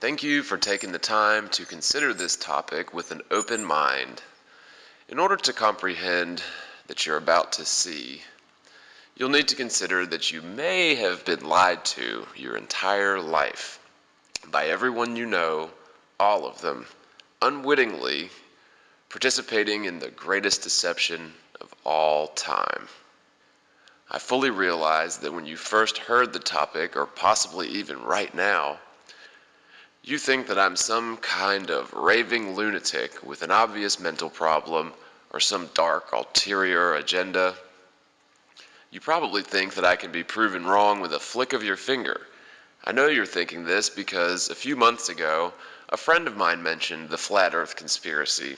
Thank you for taking the time to consider this topic with an open mind. In order to comprehend that you're about to see, you'll need to consider that you may have been lied to your entire life by everyone you know, all of them, unwittingly participating in the greatest deception of all time. I fully realize that when you first heard the topic, or possibly even right now, you think that I'm some kind of raving lunatic with an obvious mental problem or some dark ulterior agenda. You probably think that I can be proven wrong with a flick of your finger. I know you're thinking this because a few months ago, a friend of mine mentioned the flat earth conspiracy,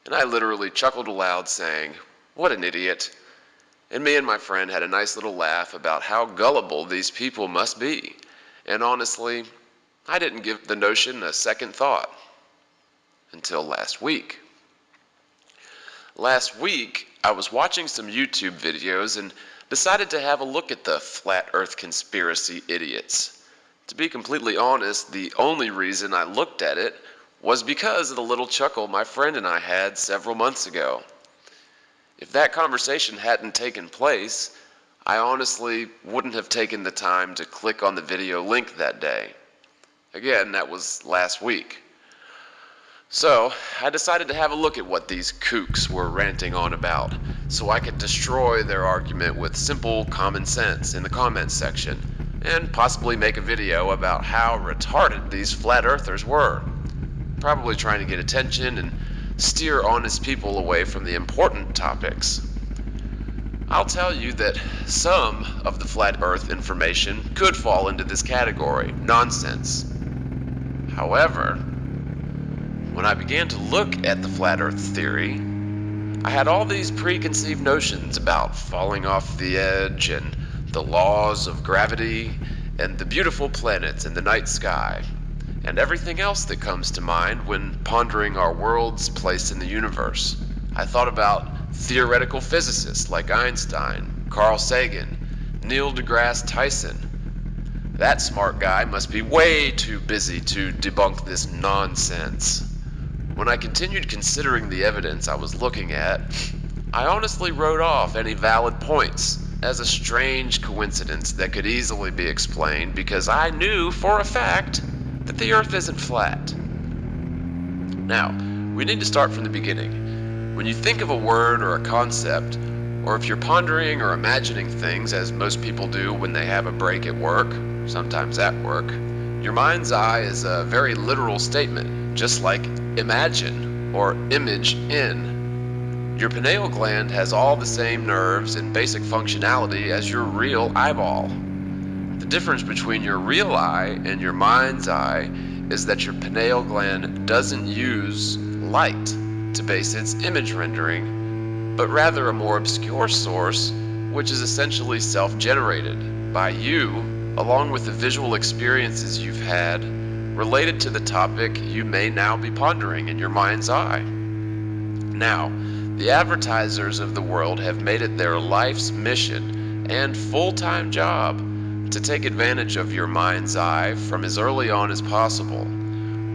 and I literally chuckled aloud saying, "What an idiot." And me and my friend had a nice little laugh about how gullible these people must be. And honestly, I didn't give the notion a second thought until last week. Last week, I was watching some YouTube videos and decided to have a look at the flat earth conspiracy idiots. To be completely honest, the only reason I looked at it was because of the little chuckle my friend and I had several months ago. If that conversation hadn't taken place, I honestly wouldn't have taken the time to click on the video link that day. Again, that was last week. So, I decided to have a look at what these kooks were ranting on about, so I could destroy their argument with simple common sense in the comments section, and possibly make a video about how retarded these flat earthers were. Probably trying to get attention and steer honest people away from the important topics. I'll tell you that some of the flat earth information could fall into this category, nonsense. However, when I began to look at the flat earth theory, I had all these preconceived notions about falling off the edge and the laws of gravity and the beautiful planets in the night sky and everything else that comes to mind when pondering our world's place in the universe. I thought about theoretical physicists like Einstein, Carl Sagan, Neil deGrasse Tyson. That smart guy must be way too busy to debunk this nonsense. When I continued considering the evidence I was looking at, I honestly wrote off any valid points as a strange coincidence that could easily be explained because I knew for a fact that the Earth isn't flat. Now, we need to start from the beginning. When you think of a word or a concept, or if you're pondering or imagining things as most people do when they have a break at work, sometimes at work, your mind's eye is a very literal statement, just like imagine or image in. Your pineal gland has all the same nerves and basic functionality as your real eyeball. The difference between your real eye and your mind's eye is that your pineal gland doesn't use light to base its image rendering, but rather a more obscure source, which is essentially self-generated by you, along with the visual experiences you've had related to the topic you may now be pondering in your mind's eye. Now, the advertisers of the world have made it their life's mission and full-time job to take advantage of your mind's eye from as early on as possible.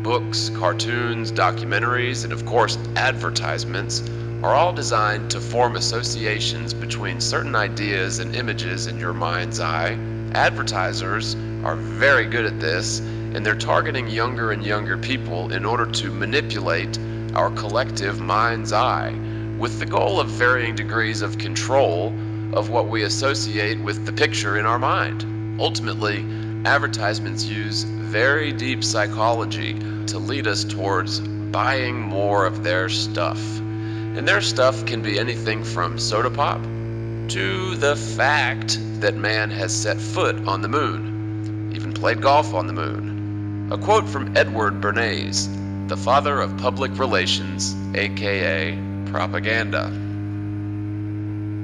Books, cartoons, documentaries, and of course advertisements are all designed to form associations between certain ideas and images in your mind's eye. Advertisers are very good at this, and they're targeting younger and younger people in order to manipulate our collective mind's eye with the goal of varying degrees of control of what we associate with the picture in our mind. Ultimately, advertisements use very deep psychology to lead us towards buying more of their stuff. And their stuff can be anything from soda pop to the fact that man has set foot on the moon, even played golf on the moon. A quote from Edward Bernays, the father of public relations, aka propaganda.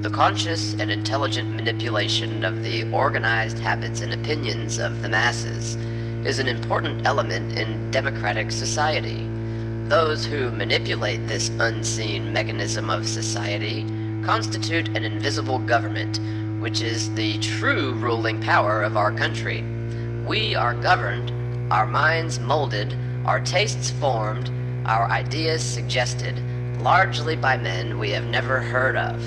The conscious and intelligent manipulation of the organized habits and opinions of the masses is an important element in democratic society. Those who manipulate this unseen mechanism of society constitute an invisible government, which is the true ruling power of our country. We are governed our minds molded, our tastes formed, our ideas suggested, largely by men we have never heard of.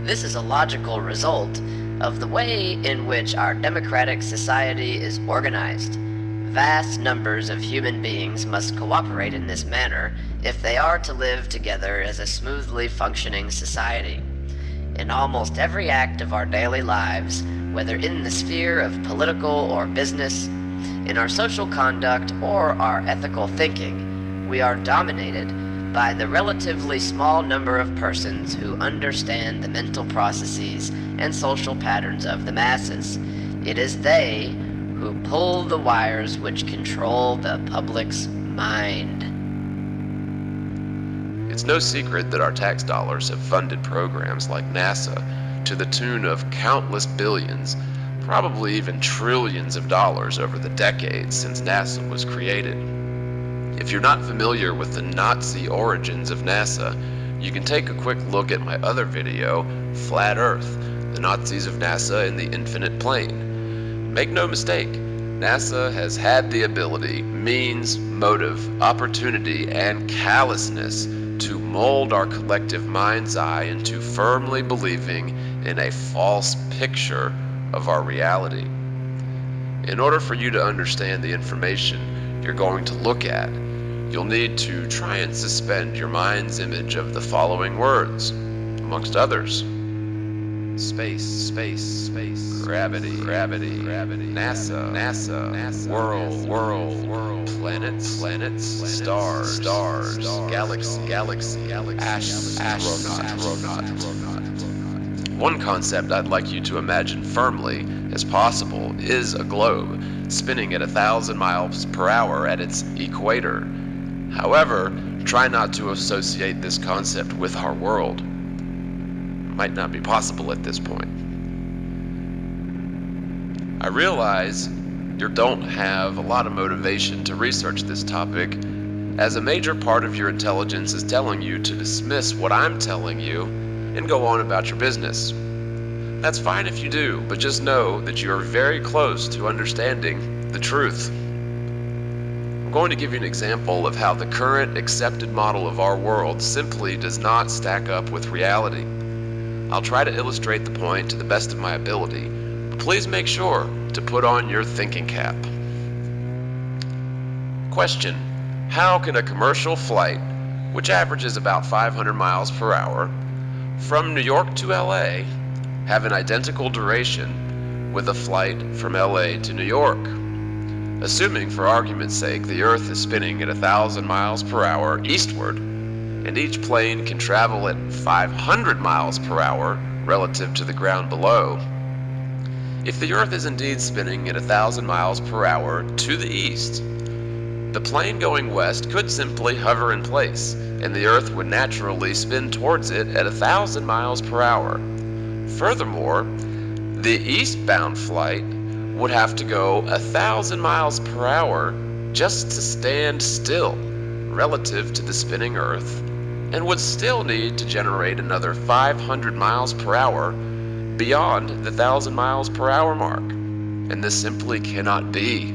This is a logical result of the way in which our democratic society is organized. Vast numbers of human beings must cooperate in this manner if they are to live together as a smoothly functioning society. In almost every act of our daily lives, whether in the sphere of political or business, in our social conduct or our ethical thinking, we are dominated by the relatively small number of persons who understand the mental processes and social patterns of the masses. It is they who pull the wires which control the public's mind. It's no secret that our tax dollars have funded programs like NASA to the tune of countless billions, probably even trillions of dollars over the decades since NASA was created. If you're not familiar with the Nazi origins of NASA, you can take a quick look at my other video, Flat Earth, the Nazis of NASA and the Infinite Plane. Make no mistake, NASA has had the ability, means, motive, opportunity, and callousness to mold our collective mind's eye into firmly believing in a false picture of our reality. In order for you to understand the information you're going to look at, you'll need to try and suspend your mind's image of the following words, amongst others: space, gravity, NASA, world, planets, stars, galaxy, astronaut. One concept I'd like you to imagine firmly as possible is a globe spinning at 1,000 miles per hour at its equator. However, try not to associate this concept with our world. Might not be possible at this point. I realize you don't have a lot of motivation to research this topic, as a major part of your intelligence is telling you to dismiss what I'm telling you and go on about your business. That's fine if you do, but just know that you are very close to understanding the truth. I'm going to give you an example of how the current accepted model of our world simply does not stack up with reality. I'll try to illustrate the point to the best of my ability, but please make sure to put on your thinking cap. Question: how can a commercial flight, which averages about 500 miles per hour, from New York to LA, have an identical duration with a flight from LA to New York? Assuming, for argument's sake, the Earth is spinning at 1,000 miles per hour eastward, and each plane can travel at 500 miles per hour relative to the ground below. If the Earth is indeed spinning at 1,000 miles per hour to the east, the plane going west could simply hover in place, and the Earth would naturally spin towards it at 1,000 miles per hour. Furthermore, the eastbound flight would have to go 1,000 miles per hour just to stand still relative to the spinning Earth, and would still need to generate another 500 miles per hour beyond the 1,000 miles per hour mark. And this simply cannot be.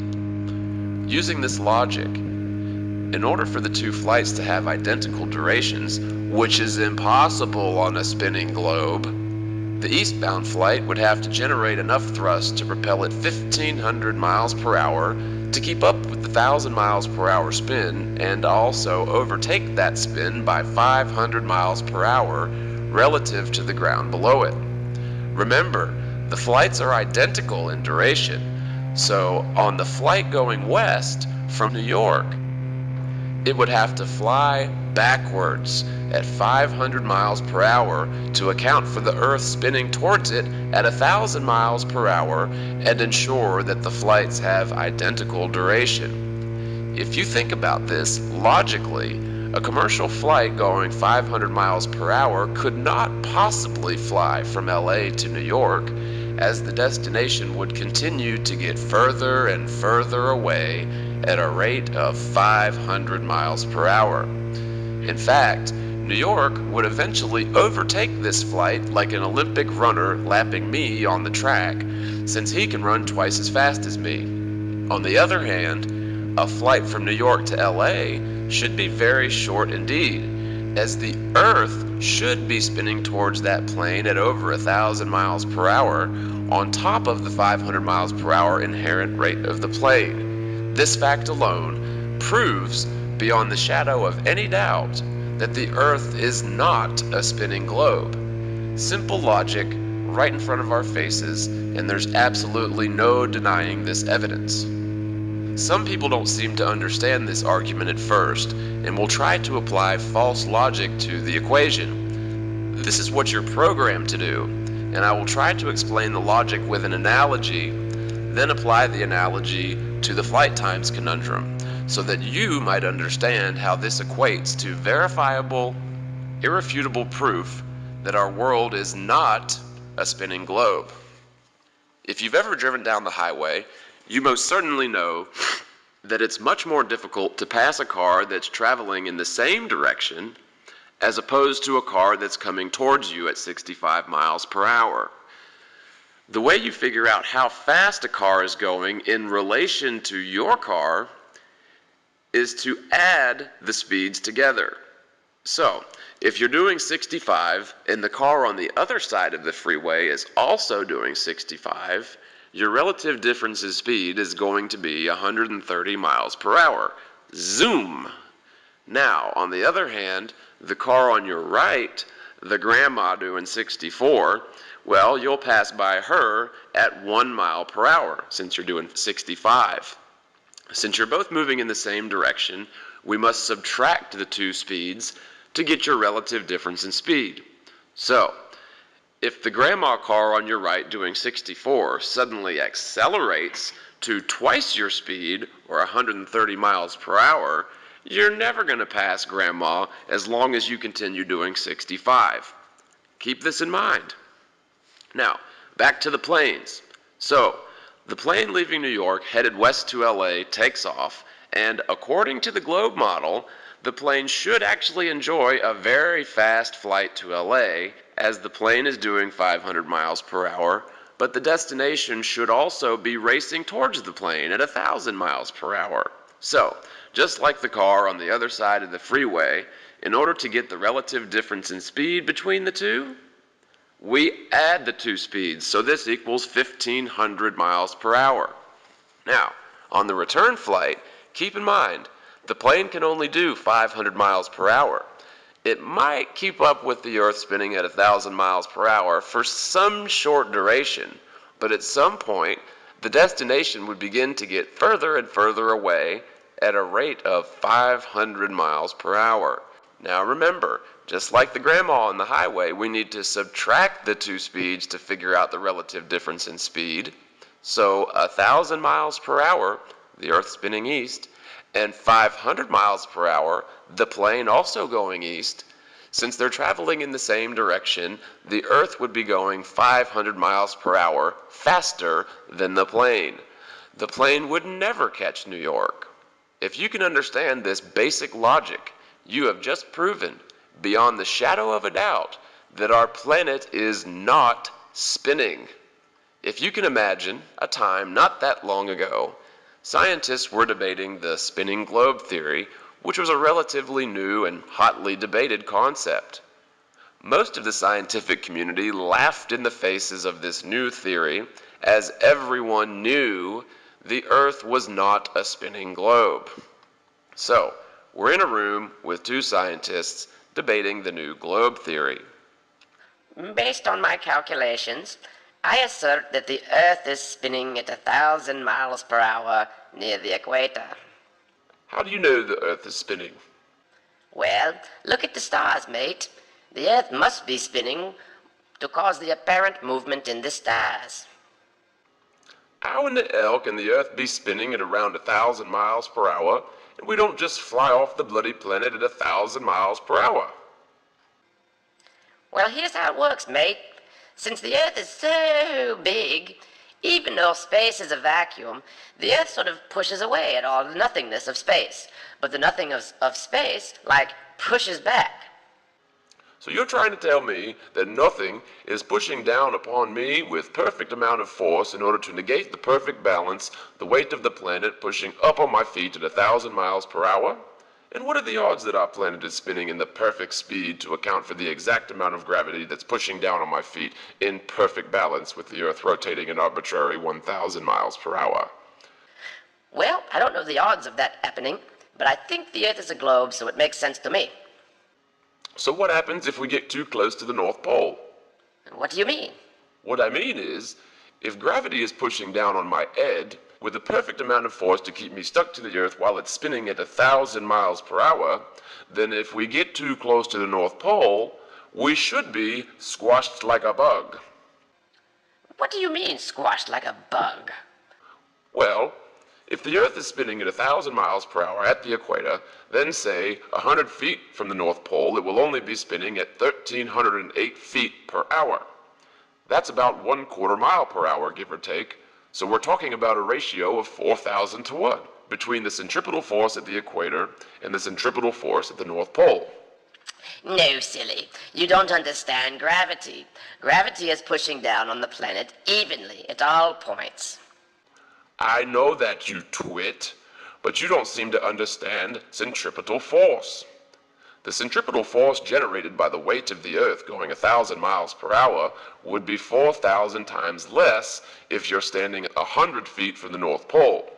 Using this logic, in order for the two flights to have identical durations, which is impossible on a spinning globe, the eastbound flight would have to generate enough thrust to propel at 1,500 miles per hour to keep up with the 1,000 miles per hour spin, and also overtake that spin by 500 miles per hour relative to the ground below it. Remember, the flights are identical in duration, so on the flight going west from New York, it would have to fly backwards at 500 miles per hour to account for the Earth spinning towards it at 1,000 miles per hour and ensure that the flights have identical duration. If you think about this logically, a commercial flight going 500 miles per hour could not possibly fly from LA to New York, as the destination would continue to get further and further away at a rate of 500 miles per hour. In fact, New York would eventually overtake this flight like an Olympic runner lapping me on the track, since he can run twice as fast as me. On the other hand, a flight from New York to LA should be very short indeed, as the Earth should be spinning towards that plane at over 1,000 miles per hour, on top of the 500 miles per hour inherent rate of the plane. This fact alone proves, beyond the shadow of any doubt, that the Earth is not a spinning globe. Simple logic, right in front of our faces, and there's absolutely no denying this evidence. Some people don't seem to understand this argument at first, and will try to apply false logic to the equation. This is what you're programmed to do, and I will try to explain the logic with an analogy, then apply the analogy to the flight times conundrum, so that you might understand how this equates to verifiable, irrefutable proof that our world is not a spinning globe. If you've ever driven down the highway, you most certainly know that it's much more difficult to pass a car that's traveling in the same direction as opposed to a car that's coming towards you at 65 miles per hour. The way you figure out how fast a car is going in relation to your car is to add the speeds together. So, if you're doing 65 and the car on the other side of the freeway is also doing 65, your relative difference in speed is going to be 130 miles per hour. Zoom! Now, on the other hand, the car on your right, the grandma doing 64, well, you'll pass by her at 1 mile per hour since you're doing 65. Since you're both moving in the same direction, we must subtract the two speeds to get your relative difference in speed. So, if the grandma car on your right doing 64 suddenly accelerates to twice your speed, or 130 miles per hour, you're never going to pass grandma as long as you continue doing 65. Keep this in mind. Now, back to the planes. So, the plane leaving New York headed west to LA takes off, and according to the globe model, the plane should actually enjoy a very fast flight to LA, as the plane is doing 500 miles per hour, but the destination should also be racing towards the plane at 1,000 miles per hour. So, just like the car on the other side of the freeway, in order to get the relative difference in speed between the two, we add the two speeds, so this equals 1,500 miles per hour. Now, on the return flight, keep in mind, the plane can only do 500 miles per hour. It might keep up with the Earth spinning at 1,000 miles per hour for some short duration, but at some point, the destination would begin to get further and further away at a rate of 500 miles per hour. Now remember, just like the grandma on the highway, we need to subtract the two speeds to figure out the relative difference in speed. So 1,000 miles per hour, the Earth spinning east, and 500 miles per hour, the plane also going east. Since they're traveling in the same direction, the Earth would be going 500 miles per hour faster than the plane. The plane would never catch New York. If you can understand this basic logic, you have just proven, beyond the shadow of a doubt, that our planet is not spinning. If you can imagine a time not that long ago, scientists were debating the spinning globe theory, which was a relatively new and hotly debated concept. Most of the scientific community laughed in the faces of this new theory, as everyone knew the Earth was not a spinning globe. So, we're in a room with two scientists debating the new globe theory. Based on my calculations, I assert that the Earth is spinning at 1,000 miles per hour near the equator. How do you know the Earth is spinning? Well, look at the stars, mate. The Earth must be spinning to cause the apparent movement in the stars. How in the hell can the Earth be spinning at around 1,000 miles per hour, and we don't just fly off the bloody planet at 1,000 miles per hour? Well, here's how it works, mate. Since the Earth is so big, even though space is a vacuum, the Earth sort of pushes away at all the nothingness of space. But the nothing of space, pushes back. So you're trying to tell me that nothing is pushing down upon me with perfect amount of force in order to negate the perfect balance, the weight of the planet pushing up on my feet at 1,000 miles per hour? And what are the odds that our planet is spinning in the perfect speed to account for the exact amount of gravity that's pushing down on my feet in perfect balance with the Earth rotating an arbitrary 1,000 miles per hour? Well, I don't know the odds of that happening, but I think the Earth is a globe, so it makes sense to me. So what happens if we get too close to the North Pole? What do you mean? What I mean is, if gravity is pushing down on my head with the perfect amount of force to keep me stuck to the Earth while it's spinning at 1,000 miles per hour, then if we get too close to the North Pole, we should be squashed like a bug. What do you mean, squashed like a bug? Well, if the Earth is spinning at 1,000 miles per hour at the equator, then say 100 feet from the North Pole, it will only be spinning at 1,308 feet per hour. That's about 1/4 mile per hour, give or take. So we're talking about a ratio of 4,000 to 1 between the centripetal force at the equator and the centripetal force at the North Pole. No, silly. You don't understand gravity. Gravity is pushing down on the planet evenly at all points. I know that, you twit, but you don't seem to understand centripetal force. The centripetal force generated by the weight of the Earth going 1,000 miles per hour would be 4,000 times less if you're standing 100 feet from the North Pole.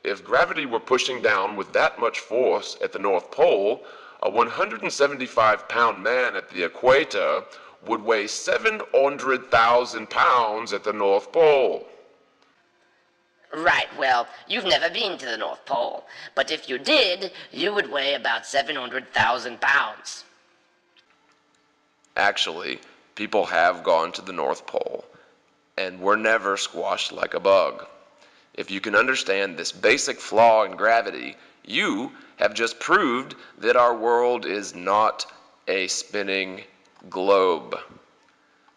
If gravity were pushing down with that much force at the North Pole, a 175-pound man at the equator would weigh 700,000 pounds at the North Pole. Right, well, you've never been to the North Pole, but if you did, you would weigh about 700,000 pounds. Actually, people have gone to the North Pole, and were never squashed like a bug. If you can understand this basic flaw in gravity, you have just proved that our world is not a spinning globe.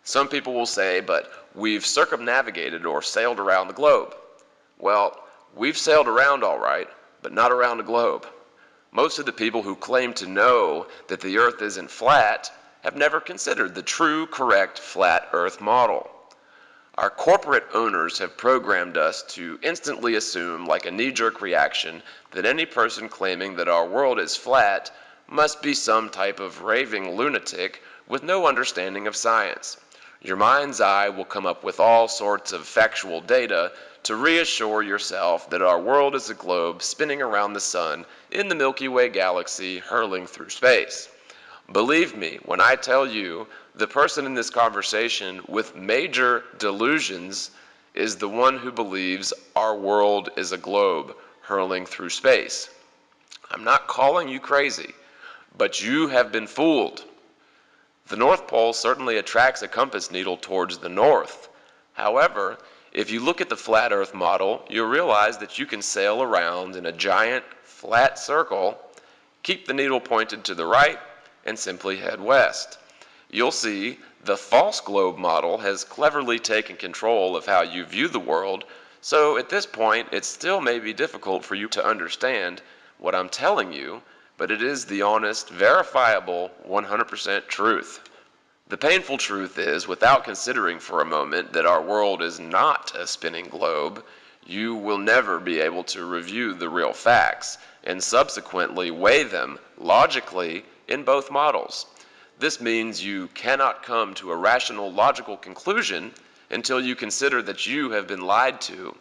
Some people will say, but we've circumnavigated or sailed around the globe. Well, we've sailed around all right, but not around the globe. Most of the people who claim to know that the Earth isn't flat have never considered the true, correct flat Earth model. Our corporate owners have programmed us to instantly assume, like a knee-jerk reaction, that any person claiming that our world is flat must be some type of raving lunatic with no understanding of science. Your mind's eye will come up with all sorts of factual data to reassure yourself that our world is a globe spinning around the sun in the Milky Way galaxy hurling through space. Believe me when I tell you the person in this conversation with major delusions is the one who believes our world is a globe hurling through space. I'm not calling you crazy, but you have been fooled. The North Pole certainly attracts a compass needle towards the north. However, if you look at the flat Earth model, you'll realize that you can sail around in a giant, flat circle, keep the needle pointed to the right, and simply head west. You'll see the false globe model has cleverly taken control of how you view the world, so at this point it still may be difficult for you to understand what I'm telling you, but it is the honest, verifiable, 100% truth. The painful truth is, without considering for a moment that our world is not a spinning globe, you will never be able to review the real facts and subsequently weigh them logically in both models. This means you cannot come to a rational, logical conclusion until you consider that you have been lied to.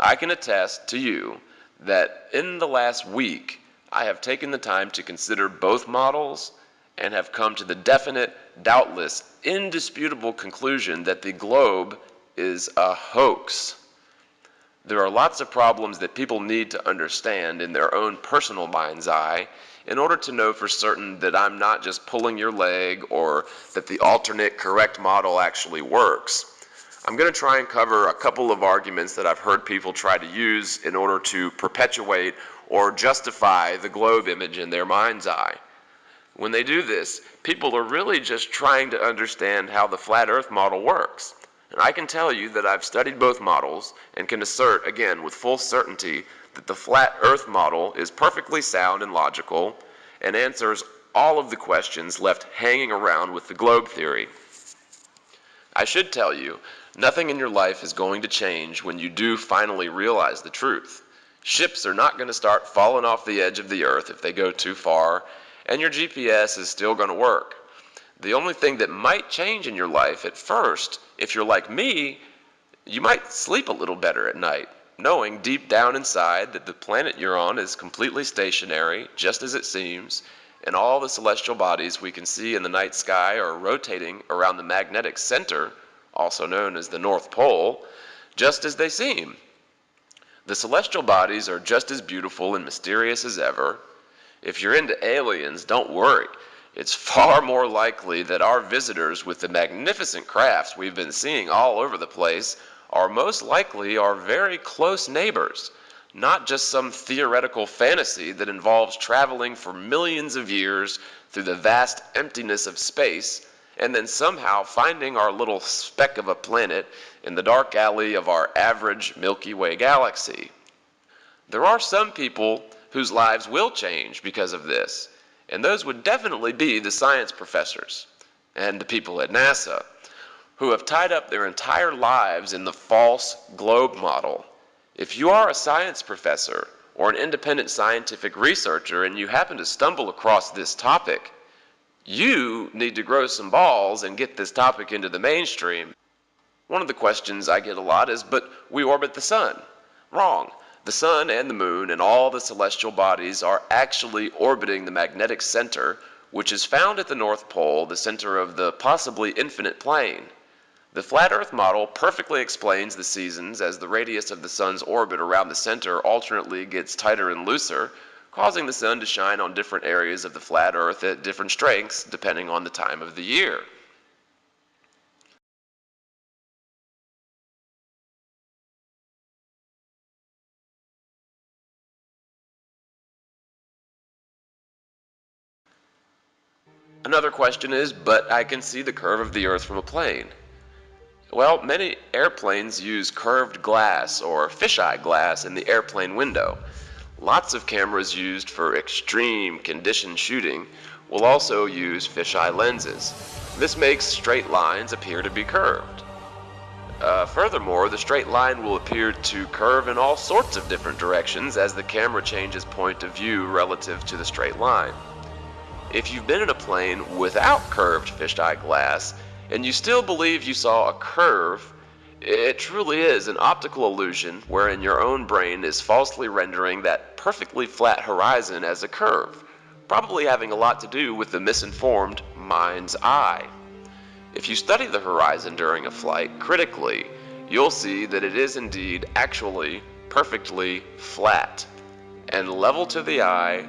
I can attest to you that in the last week, I have taken the time to consider both models and have come to the definite, doubtless, indisputable conclusion that the globe is a hoax. There are lots of problems that people need to understand in their own personal mind's eye in order to know for certain that I'm not just pulling your leg or that the alternate correct model actually works. I'm going to try and cover a couple of arguments that I've heard people try to use in order to perpetuate or justify the globe image in their mind's eye. When they do this, people are really just trying to understand how the flat Earth model works. And I can tell you that I've studied both models and can assert, again, with full certainty that the flat Earth model is perfectly sound and logical and answers all of the questions left hanging around with the globe theory. I should tell you, nothing in your life is going to change when you do finally realize the truth. Ships are not going to start falling off the edge of the earth if they go too far, and your GPS is still going to work. The only thing that might change in your life at first, if you're like me, you might sleep a little better at night, knowing deep down inside that the planet you're on is completely stationary, just as it seems, and all the celestial bodies we can see in the night sky are rotating around the magnetic center, also known as the North Pole, just as they seem. The celestial bodies are just as beautiful and mysterious as ever. If you're into aliens, don't worry. It's far more likely that our visitors with the magnificent crafts we've been seeing all over the place are most likely our very close neighbors, not just some theoretical fantasy that involves traveling for millions of years through the vast emptiness of space and then somehow finding our little speck of a planet in the dark alley of our average Milky Way galaxy. There are some people whose lives will change because of this, and those would definitely be the science professors and the people at NASA, who have tied up their entire lives in the false globe model. If you are a science professor or an independent scientific researcher and you happen to stumble across this topic, you need to grow some balls and get this topic into the mainstream. One of the questions I get a lot is, but we orbit the sun. Wrong. The sun and the moon and all the celestial bodies are actually orbiting the magnetic center, which is found at the North Pole, the center of the possibly infinite plane. The flat Earth model perfectly explains the seasons as the radius of the sun's orbit around the center alternately gets tighter and looser, causing the sun to shine on different areas of the flat Earth at different strengths depending on the time of the year. Another question is, but I can see the curve of the Earth from a plane. Well, many airplanes use curved glass or fisheye glass in the airplane window. Lots of cameras used for extreme condition shooting will also use fisheye lenses. This makes straight lines appear to be curved. Furthermore, the straight line will appear to curve in all sorts of different directions as the camera changes point of view relative to the straight line. If you've been in a plane without curved fisheye glass, and you still believe you saw a curve, it truly is an optical illusion wherein your own brain is falsely rendering that perfectly flat horizon as a curve, probably having a lot to do with the misinformed mind's eye. If you study the horizon during a flight critically, you'll see that it is indeed actually perfectly flat and level to the eye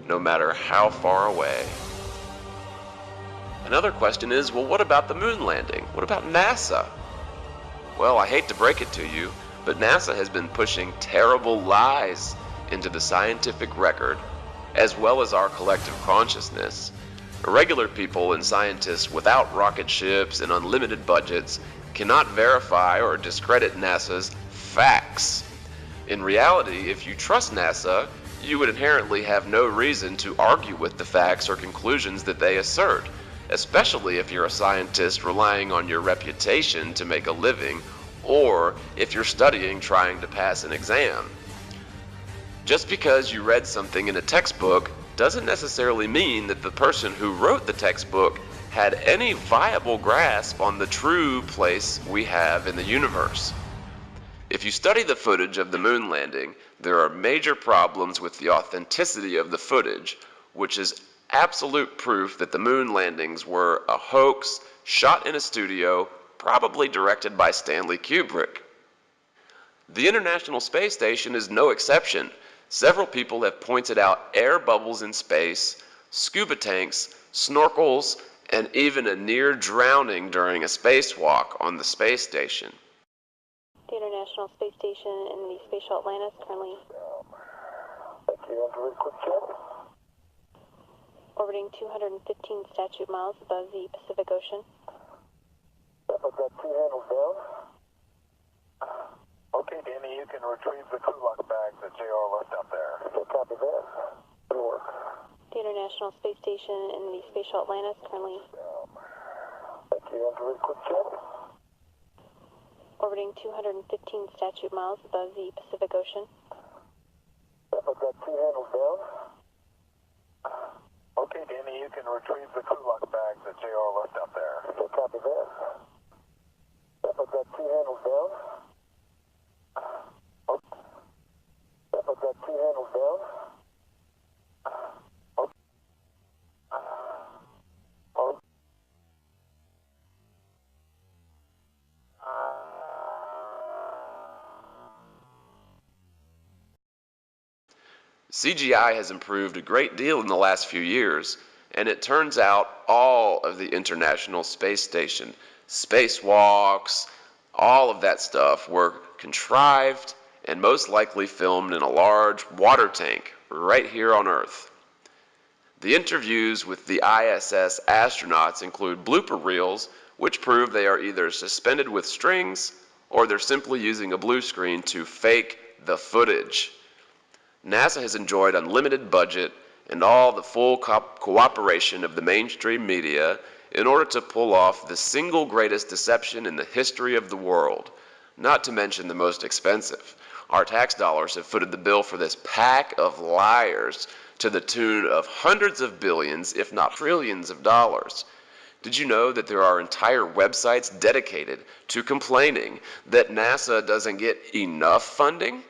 no matter how far away. Another question is, well, what about the moon landing? What about NASA? Well, I hate to break it to you, but NASA has been pushing terrible lies into the scientific record, as well as our collective consciousness. Regular people and scientists without rocket ships and unlimited budgets cannot verify or discredit NASA's facts. In reality, if you trust NASA, you would inherently have no reason to argue with the facts or conclusions that they assert, especially if you're a scientist relying on your reputation to make a living, or if you're studying trying to pass an exam. Just because you read something in a textbook doesn't necessarily mean that the person who wrote the textbook had any viable grasp on the true place we have in the universe. If you study the footage of the moon landing, there are major problems with the authenticity of the footage, which is absolute proof that the moon landings were a hoax shot in a studio, probably directed by Stanley Kubrick. The International Space Station is no exception. Several people have pointed out air bubbles in space, scuba tanks, snorkels, and even a near drowning during a spacewalk on the space station. The International Space Station in the Space Shuttle Atlantis currently orbiting 215 statute miles above the Pacific Ocean. I've got two handles down. Okay, Danny, you can retrieve the crew lock bag that JR left out there. Okay, copy that. It'll work. The International Space Station and the Space Shuttle Atlantis currently Thank you. And a really quick check. orbiting 215 statute miles above the Pacific Ocean. Yep, I've got two handles down. Okay, Danny, you can retrieve the crew lock bags that JR left out there. Okay, copy that. Yep, I've got two handles down. Yep, I've got two handles down. CGI has improved a great deal in the last few years, and it turns out all of the International Space Station, spacewalks, all of that stuff were contrived and most likely filmed in a large water tank right here on Earth. The interviews with the ISS astronauts include blooper reels, which prove they are either suspended with strings or they're simply using a blue screen to fake the footage. NASA has enjoyed unlimited budget and all the full cooperation of the mainstream media in order to pull off the single greatest deception in the history of the world, not to mention the most expensive. Our tax dollars have footed the bill for this pack of liars to the tune of hundreds of billions, if not trillions of dollars. Did you know that there are entire websites dedicated to complaining that NASA doesn't get enough funding?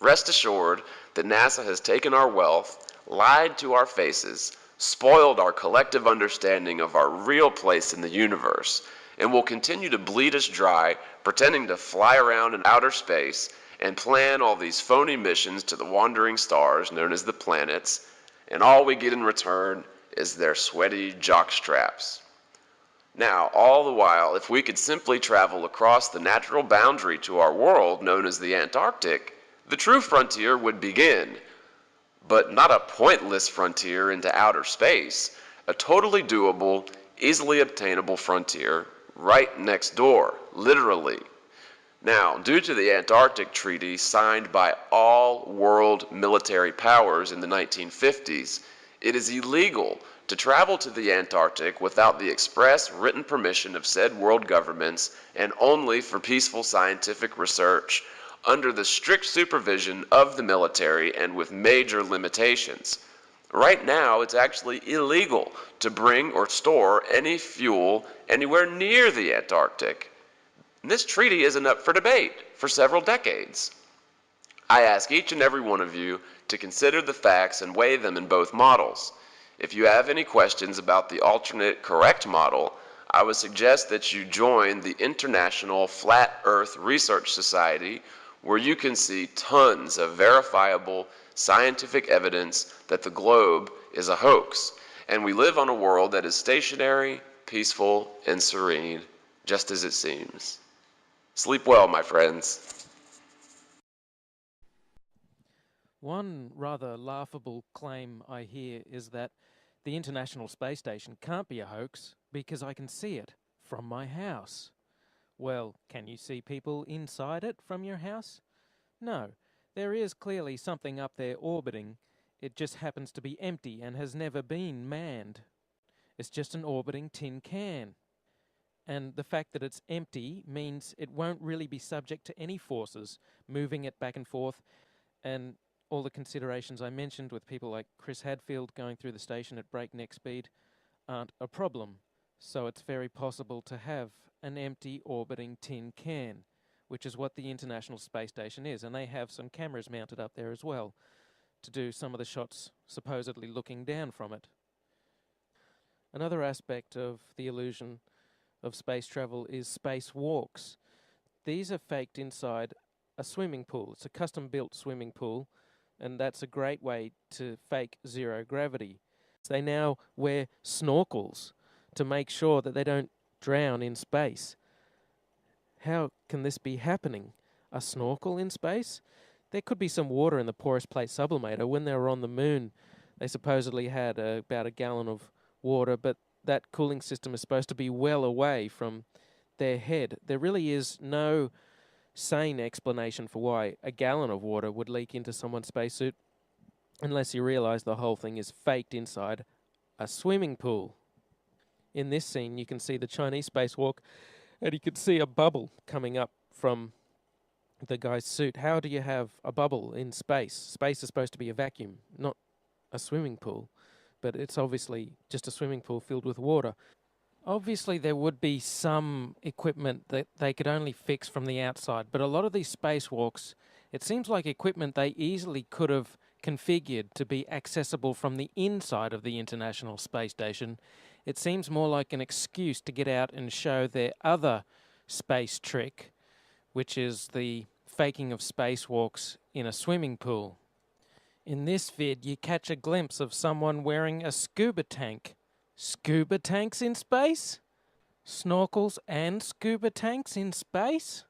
Rest assured that NASA has taken our wealth, lied to our faces, spoiled our collective understanding of our real place in the universe, and will continue to bleed us dry, pretending to fly around in outer space and plan all these phony missions to the wandering stars known as the planets, and all we get in return is their sweaty jockstraps. Now, all the while, if we could simply travel across the natural boundary to our world known as the Antarctic, the true frontier would begin, but not a pointless frontier into outer space, a totally doable, easily obtainable frontier right next door, literally. Now, due to the Antarctic Treaty signed by all world military powers in the 1950s, it is illegal to travel to the Antarctic without the express written permission of said world governments and only for peaceful scientific research, under the strict supervision of the military and with major limitations. Right now, it's actually illegal to bring or store any fuel anywhere near the Antarctic. And this treaty isn't up for debate for several decades. I ask each and every one of you to consider the facts and weigh them in both models. If you have any questions about the alternate correct model, I would suggest that you join the International Flat Earth Research Society, where you can see tons of verifiable scientific evidence that the globe is a hoax, and we live on a world that is stationary, peaceful, and serene, just as it seems. Sleep well, my friends. One rather laughable claim I hear is that the International Space Station can't be a hoax because I can see it from my house. Well, can you see people inside it from your house? No, there is clearly something up there orbiting. It just happens to be empty and has never been manned. It's just an orbiting tin can. And the fact that it's empty means it won't really be subject to any forces moving it back and forth, and all the considerations I mentioned with people like Chris Hadfield going through the station at breakneck speed aren't a problem. So it's very possible to have an empty orbiting tin can, which is what the International Space Station is. And they have some cameras mounted up there as well to do some of the shots supposedly looking down from it. Another aspect of the illusion of space travel is spacewalks. These are faked inside a swimming pool. It's a custom-built swimming pool, and that's a great way to fake zero gravity. They now wear snorkels to make sure that they don't drown in space. How can this be happening? A snorkel in space? There could be some water in the porous plate sublimator. When they were on the moon, they supposedly had about a gallon of water, but that cooling system is supposed to be well away from their head. There really is no sane explanation for why a gallon of water would leak into someone's spacesuit unless you realise the whole thing is faked inside a swimming pool. In this scene, you can see the Chinese spacewalk, and you can see a bubble coming up from the guy's suit. How do you have a bubble in space? Space is supposed to be a vacuum, not a swimming pool, but it's obviously just a swimming pool filled with water. Obviously, there would be some equipment that they could only fix from the outside, but a lot of these spacewalks, it seems like equipment they easily could have configured to be accessible from the inside of the International Space Station. It seems more like an excuse to get out and show their other space trick, which is the faking of spacewalks in a swimming pool. In this vid, you catch a glimpse of someone wearing a scuba tank. Scuba tanks in space? Snorkels and scuba tanks in space?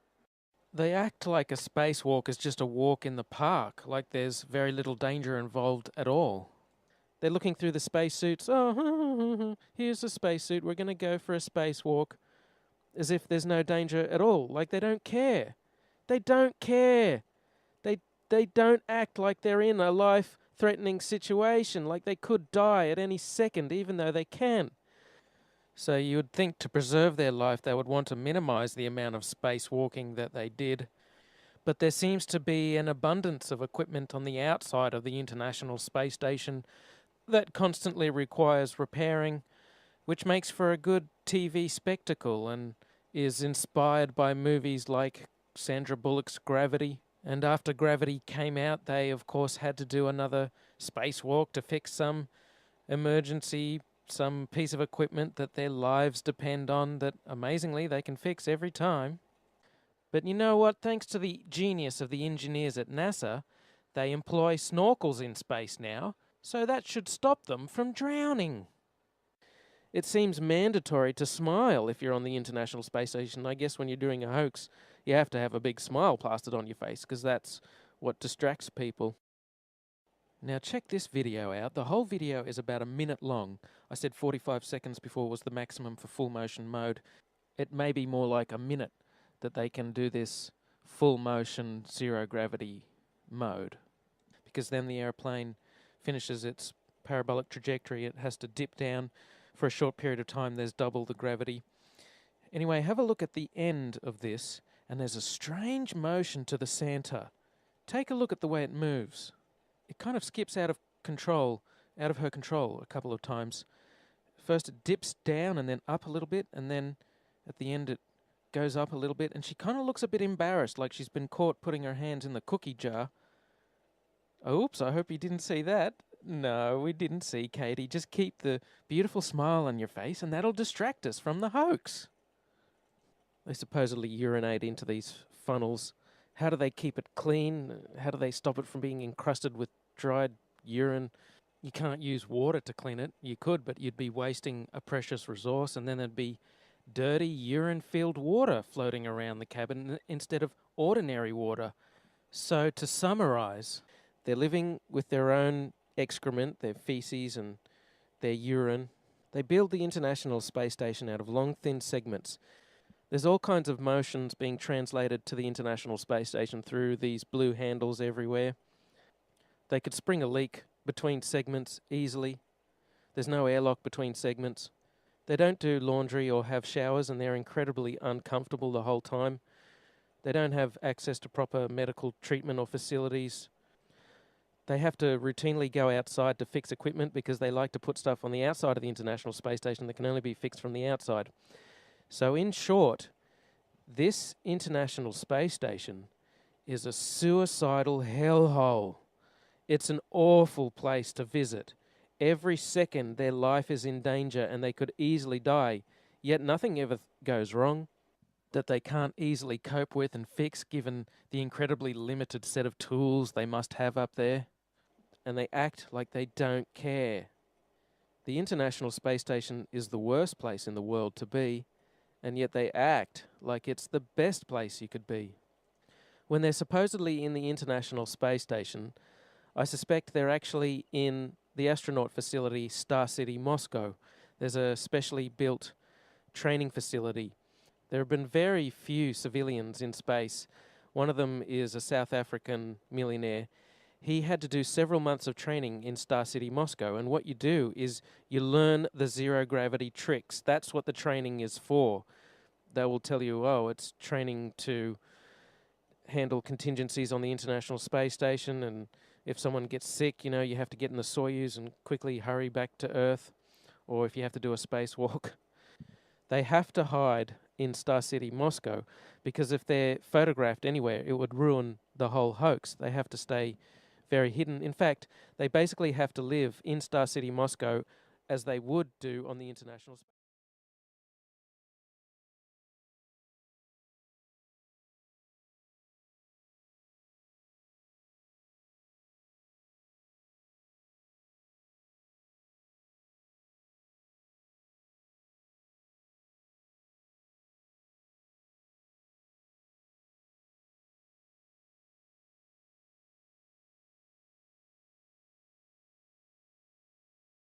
They act like a spacewalk is just a walk in the park, like there's very little danger involved at all. They're looking through the spacesuits. Oh, here's a spacesuit. We're going to go for a spacewalk. As if there's no danger at all. Like they don't care. They don't care. They don't act like they're in a life-threatening situation, like they could die at any second, even though they can. So you would think to preserve their life they would want to minimize the amount of spacewalking that they did. But there seems to be an abundance of equipment on the outside of the International Space Station that constantly requires repairing, which makes for a good TV spectacle and is inspired by movies like Sandra Bullock's Gravity. And after Gravity came out, they of course had to do another spacewalk to fix some emergency, some piece of equipment that their lives depend on that amazingly they can fix every time. But you know what? Thanks to the genius of the engineers at NASA, they employ snorkels in space now, so that should stop them from drowning. It seems mandatory to smile if you're on the International Space Station. I guess when you're doing a hoax, you have to have a big smile plastered on your face, because that's what distracts people. Now check this video out. The whole video is about a minute long. I said 45 seconds before was the maximum for full motion mode. It may be more like a minute that they can do this full motion zero gravity mode, because then the airplane finishes its parabolic trajectory. It has to dip down for a short period of time. There's double the gravity. Anyway, have a look at the end of this, and there's a strange motion to the center. Take a look at the way it moves. It kind of skips out of her control a couple of times. First it dips down and then up a little bit, and then at the end it goes up a little bit, and she kind of looks a bit embarrassed, like she's been caught putting her hands in the cookie jar. Oops, I hope you didn't see that. No, we didn't see, Katie. Just keep the beautiful smile on your face, and that'll distract us from the hoax. They supposedly urinate into these funnels. How do they keep it clean? How do they stop it from being encrusted with dried urine? You can't use water to clean it. You could, but you'd be wasting a precious resource, and then there'd be dirty, urine-filled water floating around the cabin instead of ordinary water. So, to summarize, they're living with their own excrement, their feces and their urine. They build the International Space Station out of long, thin segments. There's all kinds of motions being translated to the International Space Station through these blue handles everywhere. They could spring a leak between segments easily. There's no airlock between segments. They don't do laundry or have showers, and they're incredibly uncomfortable the whole time. They don't have access to proper medical treatment or facilities. They have to routinely go outside to fix equipment because they like to put stuff on the outside of the International Space Station that can only be fixed from the outside. So in short, this International Space Station is a suicidal hellhole. It's an awful place to visit. Every second their life is in danger and they could easily die, yet nothing ever goes wrong that they can't easily cope with and fix given the incredibly limited set of tools they must have up there. And they act like they don't care. The International Space Station is the worst place in the world to be, and yet they act like it's the best place you could be. When they're supposedly in the International Space Station, I suspect they're actually in the astronaut facility Star City, Moscow. There's a specially built training facility. There have been very few civilians in space. One of them is a South African millionaire. he had to do several months of training in Star City, Moscow. And what you do is you learn the zero gravity tricks. That's what the training is for. They will tell you, oh, it's training to handle contingencies on the International Space Station, and if someone gets sick, you have to get in the Soyuz and quickly hurry back to Earth, or if you have to do a spacewalk. They have to hide in Star City, Moscow, because if they're photographed anywhere, it would ruin the whole hoax. They have to stay very hidden. In fact, they basically have to live in Star City, Moscow, as they would do on the International Space Station.